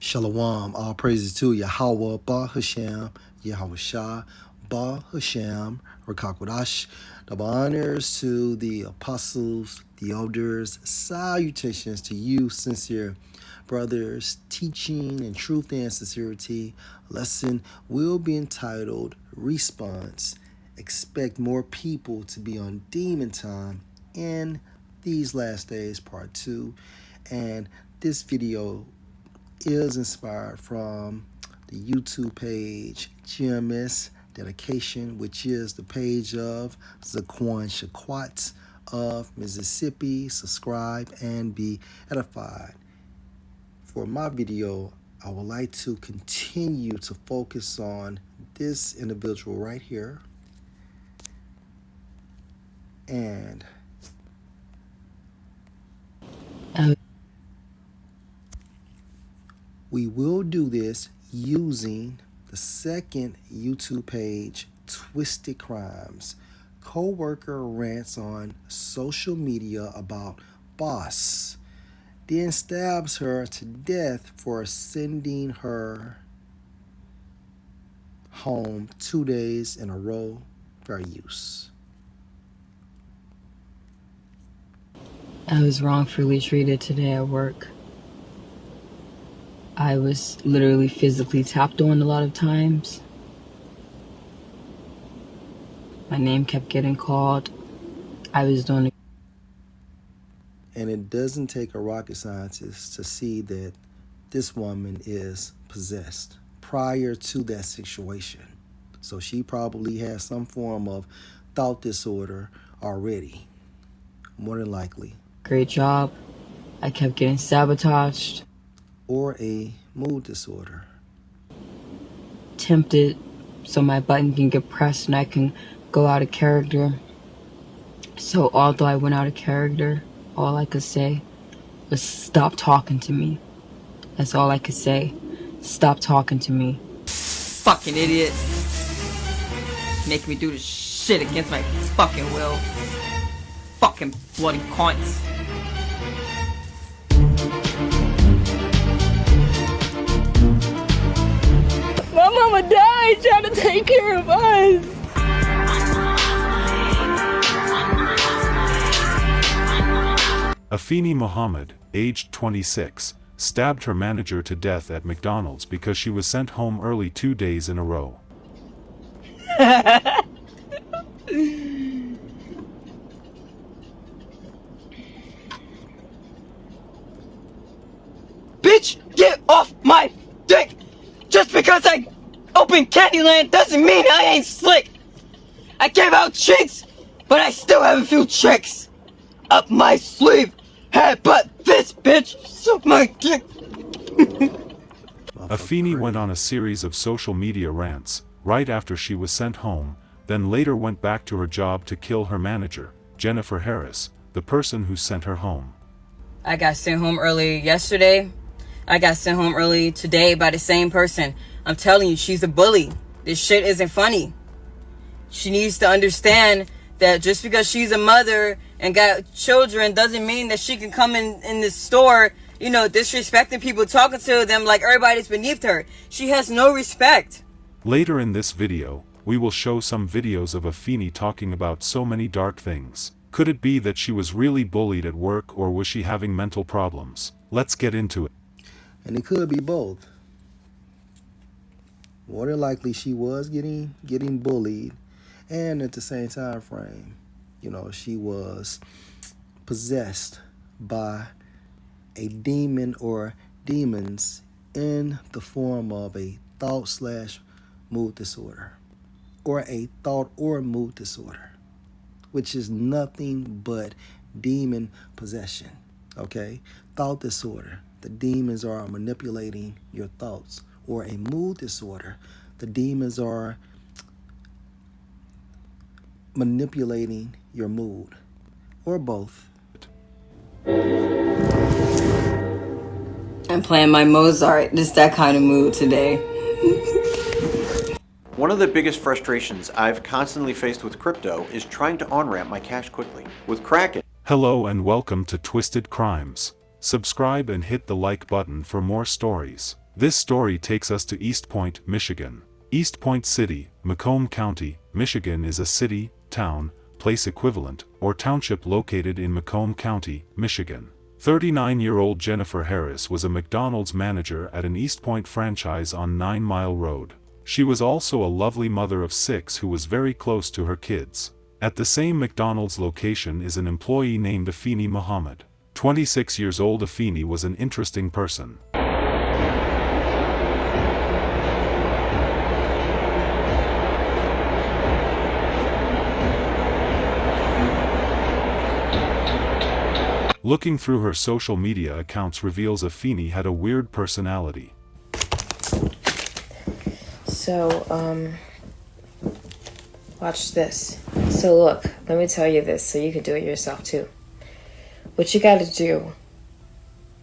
Shalom, all praises to Yahweh, Ba Hashem, Yahweh Shah, Ba Hashem, Rakakwadash. Double honors to the apostles, the elders, salutations to you, sincere brothers, teaching and truth and sincerity. Lesson will be entitled Response. Expect more people to be on demon time in these last days, part 2. And this video is inspired from the YouTube page GMS Dedication, which is the page of Zaquan Shaquat of Mississippi. Subscribe and be edified. For my video, I would like to continue to focus on this individual right here. And we will do this using the second YouTube page, Twisted Crimes. Co-worker rants on social media about boss, then stabs her to death for sending her home 2 days in a row. Fair use. I was wrongfully treated today at work. I was literally physically tapped on a lot of times. My name kept getting called. I was doing it. And it doesn't take a rocket scientist to see that this woman is possessed prior to that situation. So she probably has some form of thought disorder already, more than likely. Great job. I kept getting sabotaged. Or a mood disorder. Tempted so my button can get pressed and I can go out of character. So although I went out of character, all I could say was stop talking to me. That's all I could say. Stop talking to me. Fucking idiot. Make me do this shit against my fucking will. Fucking bloody cunts. My mama died trying to take care of us. Afeni Muhammad, aged 26, stabbed her manager to death at McDonald's because she was sent home early 2 days in a row. Bitch, get off my dick! Just because I opened Candyland doesn't mean I ain't slick! I gave out tricks, but I still have a few tricks up my sleeve. Hey, but this bitch suck my dick! Afeni went on a series of social media rants, right after she was sent home, then later went back to her job to kill her manager, Jennifer Harris, the person who sent her home. I got sent home early yesterday. I got sent home early today by the same person. I'm telling you, she's a bully. This shit isn't funny. She needs to understand that just because she's a mother and got children doesn't mean that she can come in this store, you know, disrespecting people, talking to them like everybody's beneath her. She has no respect. Later in this video, we will show some videos of Afeni talking about so many dark things. Could it be that she was really bullied at work, or was she having mental problems? Let's get into it. And it could be both. More than likely she was getting bullied, and at the same time frame, you know, she was possessed by a demon or demons in the form of a thought/mood disorder, or a thought or mood disorder, which is nothing but demon possession. Okay? Thought disorder. The demons are manipulating your thoughts. Or a mood disorder. The demons are manipulating your mood. Or both. I'm playing my Mozart. Just that kind of mood today. One of the biggest frustrations I've constantly faced with crypto is trying to on-ramp my cash quickly. With Kraken... Hello and welcome to Twisted Crimes. Subscribe and hit the like button for more stories. This story takes us to East Point, Michigan. East Point City, Macomb County, Michigan is a city, town, place equivalent, or township located in Macomb County, Michigan. 39-year-old Jennifer Harris was a McDonald's manager at an East Point franchise on 9 Mile Road. She was also a lovely mother of 6 who was very close to her kids. At the same McDonald's location is an employee named Afeni Muhammad. 26 years old Afeni was an interesting person. Looking through her social media accounts reveals Afeni had a weird personality. So, watch this. So look, let me tell you this so you can do it yourself too. What you gotta do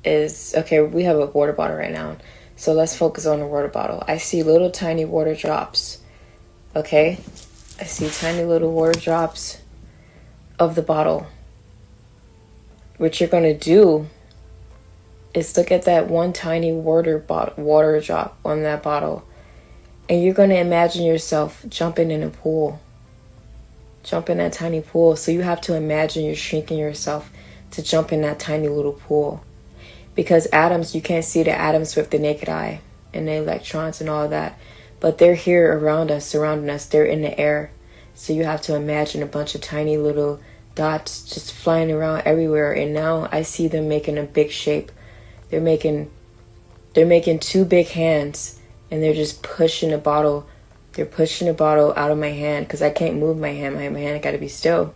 is, okay, we have a water bottle right now. So let's focus on the water bottle. I see little tiny water drops. Okay? I see tiny little water drops of the bottle. What you're going to do is look at that one tiny water drop on that bottle. And you're going to imagine yourself jumping in a pool. Jump in that tiny pool. So you have to imagine you're shrinking yourself to jump in that tiny little pool. Because atoms, you can't see the atoms with the naked eye and the electrons and all that. But they're here around us, surrounding us. They're in the air. So you have to imagine a bunch of tiny little dots just flying around everywhere, and now I see them making a big shape. They're making 2 big hands, and they're just pushing the bottle. They're pushing the bottle out of my hand because I can't move my hand. My hand got to be still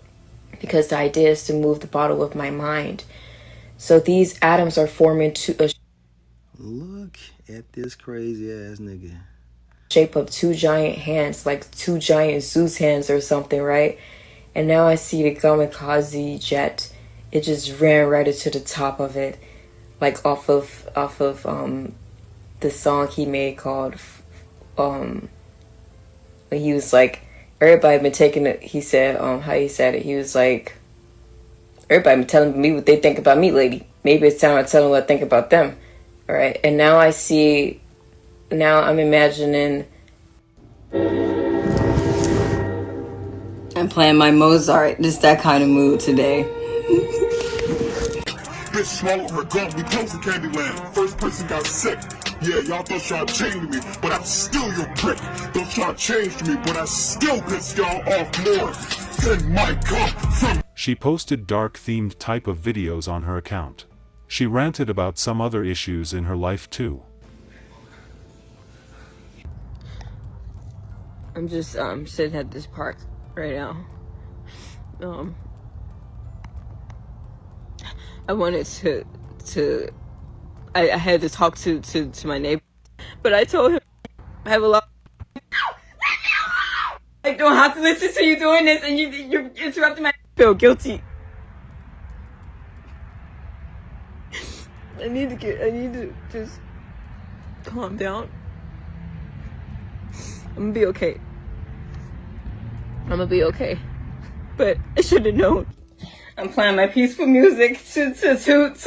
because the idea is to move the bottle with my mind. So these atoms are forming to a Look at this crazy ass nigga. shape of 2 giant hands, like 2 giant Zeus hands or something, right? And now I see the kamikaze jet. It just ran right into the top of it, like off of the song he made called when he was like, everybody been taking it. He said how he said it. He was like, everybody been telling me what they think about me lately. Maybe it's time I tell them what I think about them. All right, and now I see. Now I'm imagining. I'm playing my Mozart. Just that kind of mood today. Bitch swallowed her gum, we close to Candyland. First person got sick. Yeah, y'all thought y'all changed me, but I'm still your prick. Thought y'all changed me, but I still piss y'all off more than my cup from. She posted dark-themed type of videos on her account. She ranted about some other issues in her life too. I'm just sitting at this park right now. I wanted to I had to talk to my neighbor, but I told him I have a lot. I don't have to listen to you doing this, and you're interrupting my. I feel guilty. I need to just calm down. I'm gonna be okay. But I should have known. I'm playing my peaceful music so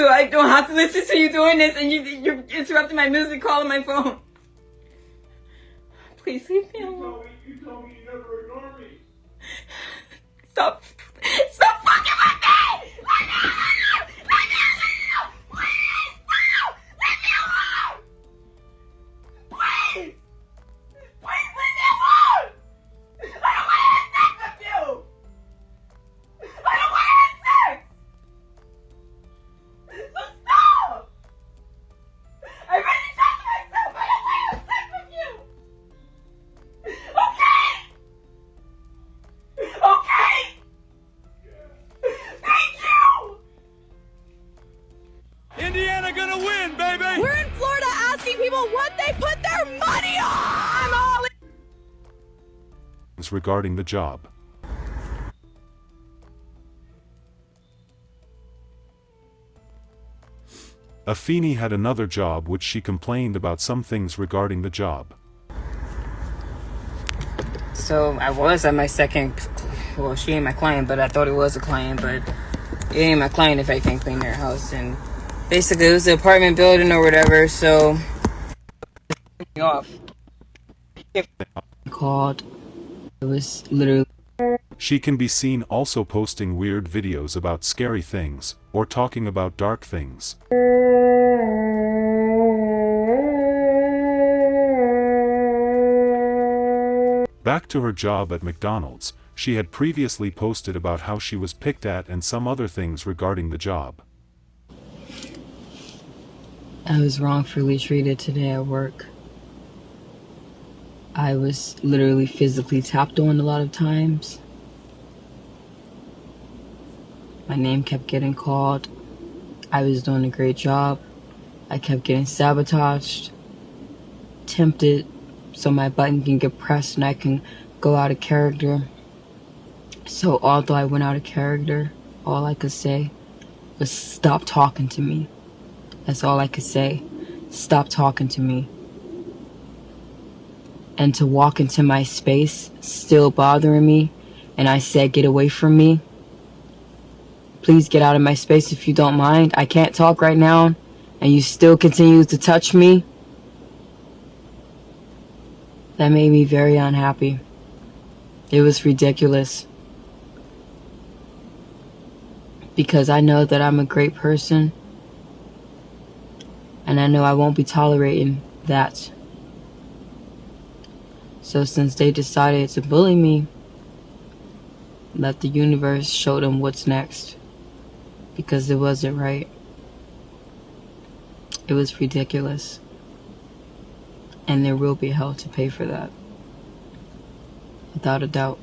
I don't have to listen to you doing this, and you're interrupting my music call on my phone. Please leave me alone. You told me you never ignore me. Stop fucking with me! Leave me alone! Leave me alone! Please! Leave me alone! Please! Please leave me alone! I don't want to have sex with you! I don't want to have sex! So stop! I really trust myself! I don't want to have sex with you! Okay? Okay? Thank you! Indiana gonna win, baby! We're in Florida asking people what they put their money on! I'm all in. Regarding the job. Afeni had another job which she complained about some things regarding the job. So I was at my second, well, she ain't my client, but I thought it was a client, but it ain't my client if I can't clean their house. And basically it was an apartment building or whatever, so me off. Called. It was literally. She can be seen also posting weird videos about scary things, or talking about dark things. Back to her job at McDonald's, she had previously posted about how she was picked at and some other things regarding the job. I was wrongfully treated today at work. I was literally physically tapped on a lot of times. My name kept getting called. I was doing a great job. I kept getting sabotaged, tempted, so my button can get pressed and I can go out of character. So although I went out of character, all I could say was stop talking to me. That's all I could say. Stop talking to me. And to walk into my space, still bothering me, and I said, get away from me. Please get out of my space if you don't mind. I can't talk right now, and you still continue to touch me. That made me very unhappy. It was ridiculous. Because I know that I'm a great person, and I know I won't be tolerating that. So since they decided to bully me, let the universe show them what's next. Because it wasn't right. It was ridiculous. And there will be hell to pay for that. Without a doubt.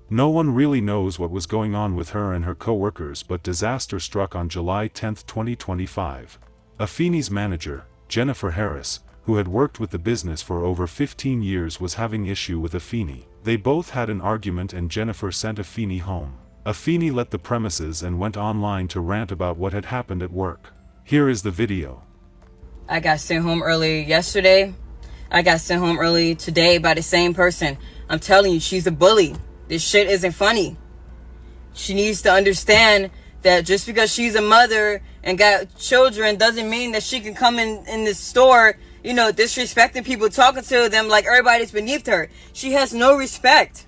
No one really knows what was going on with her and her co-workers, but disaster struck on July 10, 2025. Afeni's manager, Jennifer Harris, who had worked with the business for over 15 years, was having issue with Afeni. They both had an argument and Jennifer sent Afeni home. Afeni left the premises and went online to rant about what had happened at work. Here is the video. I got sent home early yesterday. I got sent home early today by the same person. I'm telling you, she's a bully. This shit isn't funny. She needs to understand that just because she's a mother and got children doesn't mean that she can come in this store, you know, disrespecting people, talking to them like everybody's beneath her. She has no respect.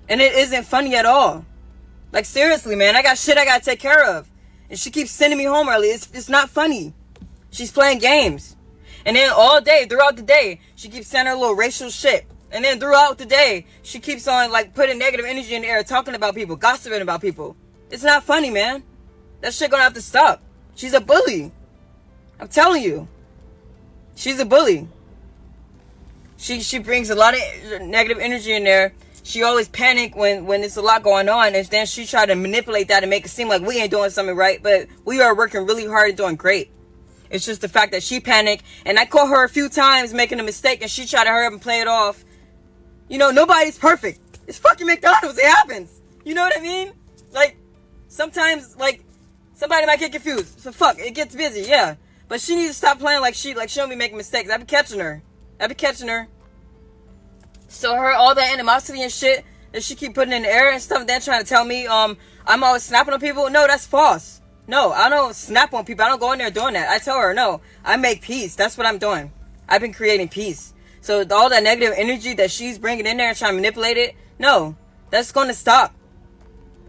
And it isn't funny at all. Like, seriously, man, I got shit I gotta take care of. And she keeps sending me home early. It's not funny. She's playing games. And then all day, throughout the day, she keeps saying her little racial shit. And then throughout the day, she keeps on, like, putting negative energy in the air, talking about people, gossiping about people. It's not funny, man. That shit gonna have to stop. She's a bully. I'm telling you. She's a bully. She brings a lot of negative energy in there. She always panic when there's a lot going on, and then she try to manipulate that and make it seem like we ain't doing something right, but we are working really hard and doing great. It's just the fact that she panicked, and I caught her a few times making a mistake, and she tried to hurry up and play it off. You know, nobody's perfect. It's fucking McDonald's. It happens. You know what I mean? Like, sometimes, like, somebody might get confused. So fuck, it gets busy, yeah. But she needs to stop playing like she don't be making mistakes. I be catching her. So her, all that animosity and shit that she keep putting in the air and stuff, then trying to tell me, I'm always snapping on people. No, that's false. No, I don't snap on people. I don't go in there doing that. I tell her, no, I make peace. That's what I'm doing. I've been creating peace. So all that negative energy that she's bringing in there and trying to manipulate it, no, that's going to stop.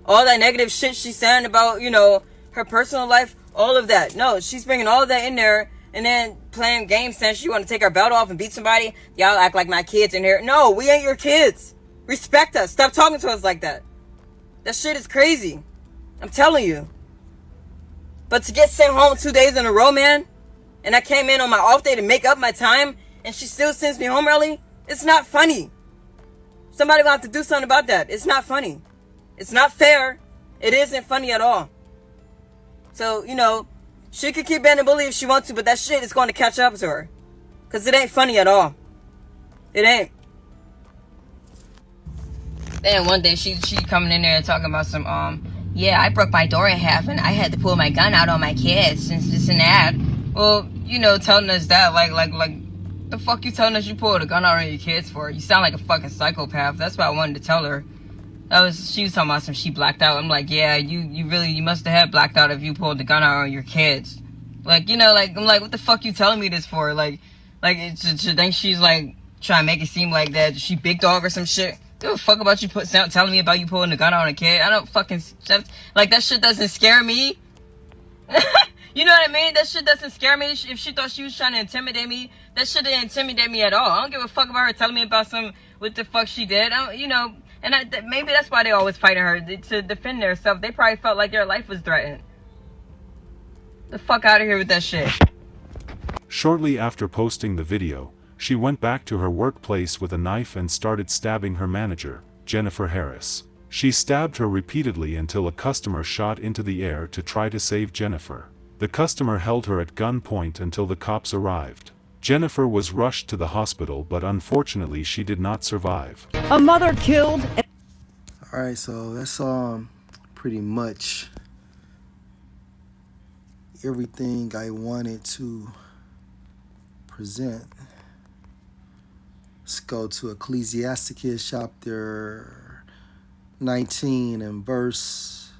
All that negative shit she's saying about, you know, her personal life, all of that. No, she's bringing all of that in there and then playing games saying she want to take her belt off and beat somebody. Y'all act like my kids in here. No, we ain't your kids. Respect us. Stop talking to us like that. That shit is crazy. I'm telling you. But to get sent home 2 days in a row, man, and I came in on my off day to make up my time, and she still sends me home early, it's not funny. Somebody will have to do something about that. It's not funny. It's not fair. It isn't funny at all. So, you know, she could keep being a bully if she wants to, but that shit is going to catch up to her. Because it ain't funny at all. It ain't. Then one day she coming in there talking about some, yeah, I broke my door in half and I had to pull my gun out on my kids since this and that. Well, you know, telling us that, like, the fuck you telling us you pulled a gun out on your kids for? You sound like a fucking psychopath. That's what I wanted to tell her. She was talking about some she blacked out. I'm like, yeah, you must have had blacked out if you pulled the gun out on your kids. Like, you know, like, I'm like, what the fuck you telling me this for? Like to think she's like trying to make it seem like that she big dog or some shit. Give a fuck about you telling me about you pulling a gun on a kid. I don't fucking like that shit doesn't scare me. You know what I mean? That shit doesn't scare me. If she thought she was trying to intimidate me, that shit didn't intimidate me at all. I don't give a fuck about her telling me about what the fuck she did. You know, and maybe that's why they always fighting her, to defend themselves. They probably felt like their life was threatened. The fuck out of here with that shit. Shortly after posting the video, she went back to her workplace with a knife and started stabbing her manager, Jennifer Harris. She stabbed her repeatedly until a customer shot into the air to try to save Jennifer. The customer held her at gunpoint until the cops arrived. Jennifer was rushed to the hospital, but unfortunately she did not survive. A mother killed. Alright, so that's pretty much everything I wanted to present. Let's go to Ecclesiasticus chapter 19 and verse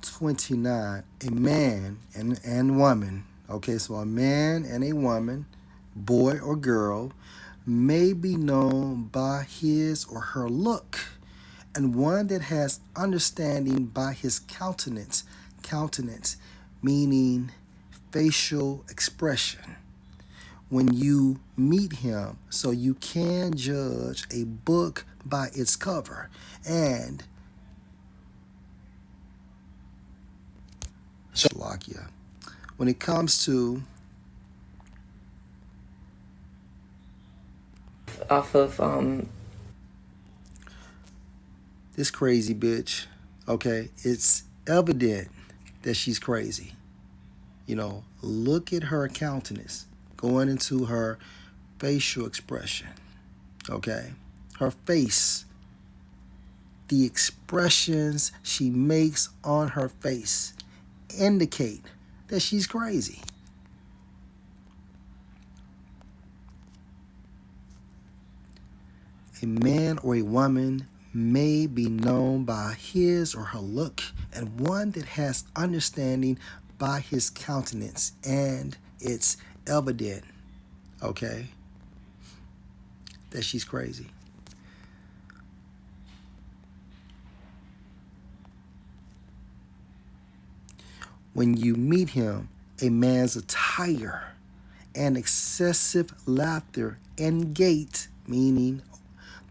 29. A man and woman, okay, so a man and a woman, boy or girl, may be known by his or her look, and one that has understanding by his countenance meaning facial expression. When you meet him, so you can judge a book by its cover. And Shalakia, when it comes to Off of this crazy bitch, okay, it's evident that she's crazy. You know, look at her countenance, going into her facial expression, okay? Her face, the expressions she makes on her face indicate that she's crazy. A man or a woman may be known by his or her look, and one that has understanding by his countenance, and it's evident, okay, that she's crazy. When you meet him, a man's attire and excessive laughter and gait, meaning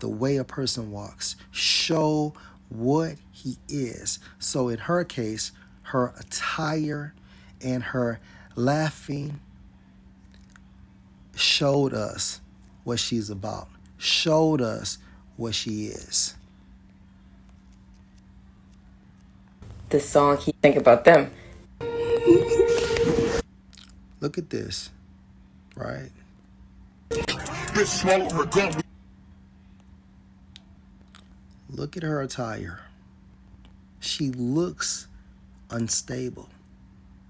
the way a person walks, show what he is. So in her case, her attire and her laughing showed us what she's about, showed us what she is. this song, he think about them. Look at this, right? Bitch swallow her gun. Look at her attire. She looks unstable.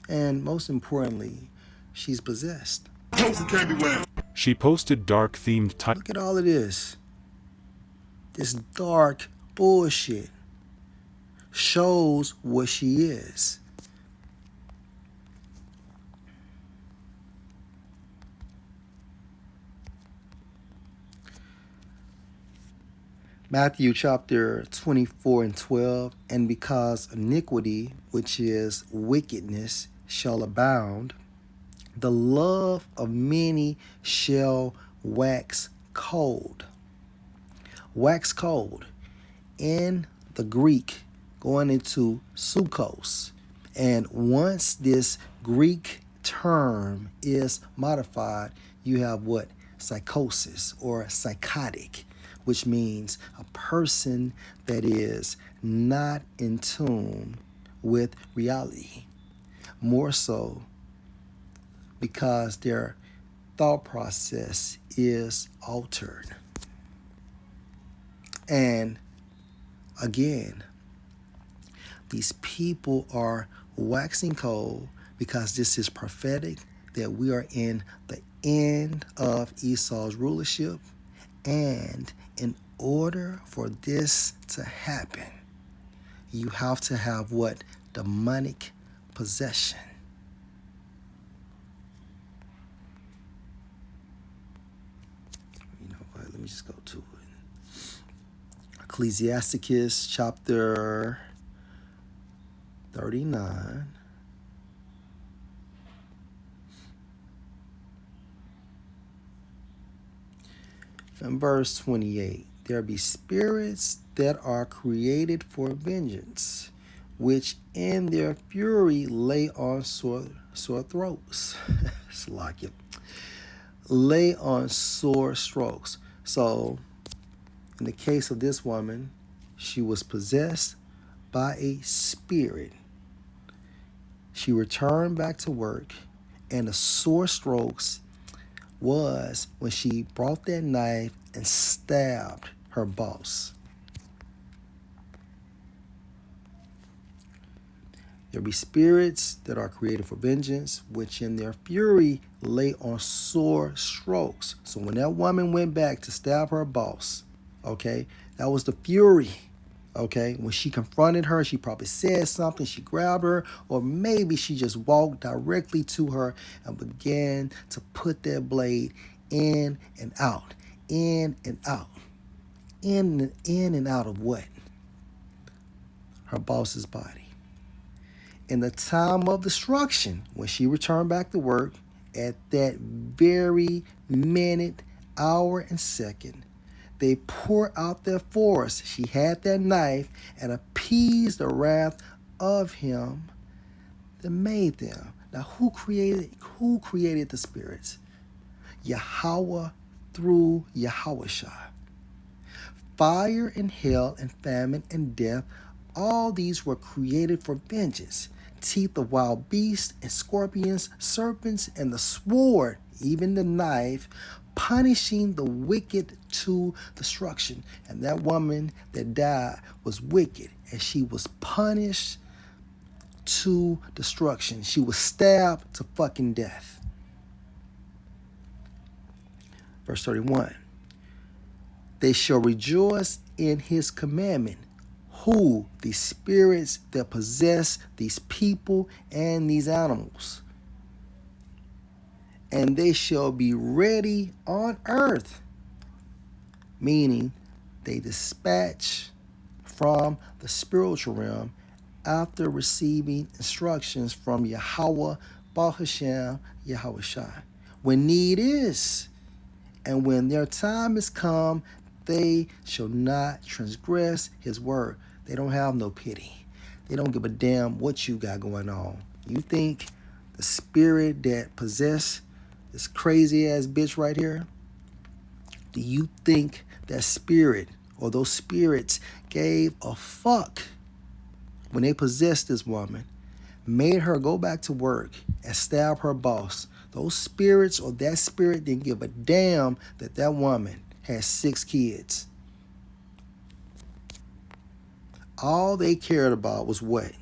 And most importantly, she's possessed. She posted dark-themed type. Look at all of this. This dark bullshit shows what she is. Matthew chapter 24 and 12, and because iniquity, which is wickedness, shall abound, the love of many shall wax cold. Wax cold. In the Greek, going into sukos. And once this Greek term is modified, you have what? Psychosis or psychotic, which means a person that is not in tune with reality. More so because their thought process is altered. And again, these people are waxing cold because this is prophetic that we are in the end of Esau's rulership. And in order for this to happen, you have to have what? Demonic possession. me just go to it. Ecclesiasticus chapter 39. In verse 28, there be spirits that are created for vengeance, which in their fury lay on sore throats. Slack it. Lay on sore strokes. So, in the case of this woman, she was possessed by a spirit. She returned back to work, and the sore strokes was when she brought that knife and stabbed her boss. There be spirits that are created for vengeance, which in their fury lay on sore strokes. So when that woman went back to stab her boss, okay, that was the fury. Okay, when she confronted her, she probably said something, she grabbed her, or maybe she just walked directly to her and began to put that blade in and out, in and out, in and out of what? Her boss's body. In the time of destruction, when she returned back to work, at that very minute, hour, and second, they pour out their force. She had that knife and appeased the wrath of him that made them. Now, who created the spirits? Yahweh through Yahushua. Fire and hell and famine and death, all these were created for vengeance. Teeth of wild beasts and scorpions, serpents, and the sword, even the knife, punishing the wicked to destruction. And that woman that died was wicked, and she was punished to destruction. She was stabbed to fucking death. Verse 31. They shall rejoice in his commandment. Who? The spirits that possess these people and these animals. And they shall be ready on earth, meaning they dispatch from the spiritual realm after receiving instructions from Yahweh, Bahashem, Yahushua, when need is, and when their time is come, they shall not transgress his word. They don't have no pity. They don't give a damn what you got going on. You think the spirit that possess this crazy ass bitch right here, do you think that spirit or those spirits gave a fuck when they possessed this woman, made her go back to work and stab her boss? Those spirits or that spirit didn't give a damn that that woman had 6 kids. All they cared about was what?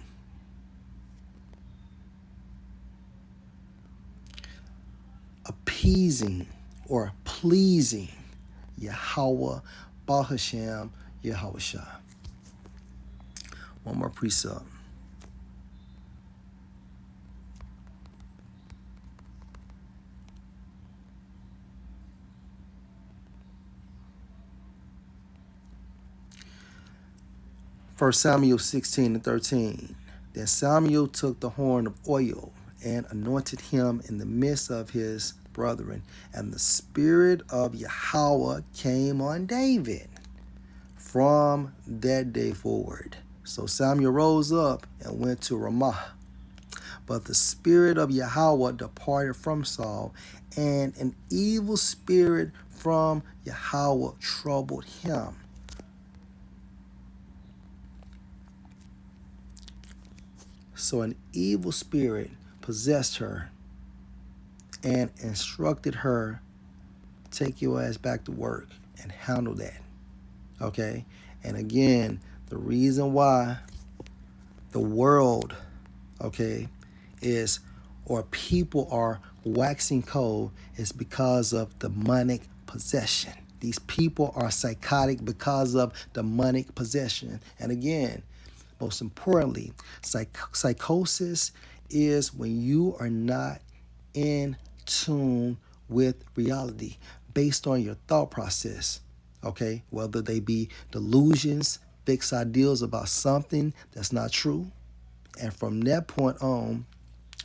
Appeasing or pleasing Yahweh, Bahashem, Yahushua. One more precept. First Samuel 16:13. Then Samuel took the horn of oil and anointed him in the midst of his brethren, and the spirit of Yahweh came on David from that day forward. So Samuel rose up and went to Ramah. But the spirit of Yahweh departed from Saul, and an evil spirit from Yahweh troubled him. So an evil spirit possessed her and instructed her, take your ass back to work and handle that. Okay? And again, the reason why the world, okay, is, or people are waxing cold is because of demonic possession. These people are psychotic because of demonic possession. And again, most importantly, psychosis is when you are not in tune with reality based on your thought process. Okay, whether they be delusions, fixed ideas about something that's not true. And from that point on,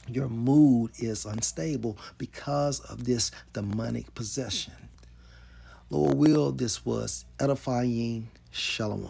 your mood is unstable because of this demonic possession. Lord will, this was edifying. Shalom.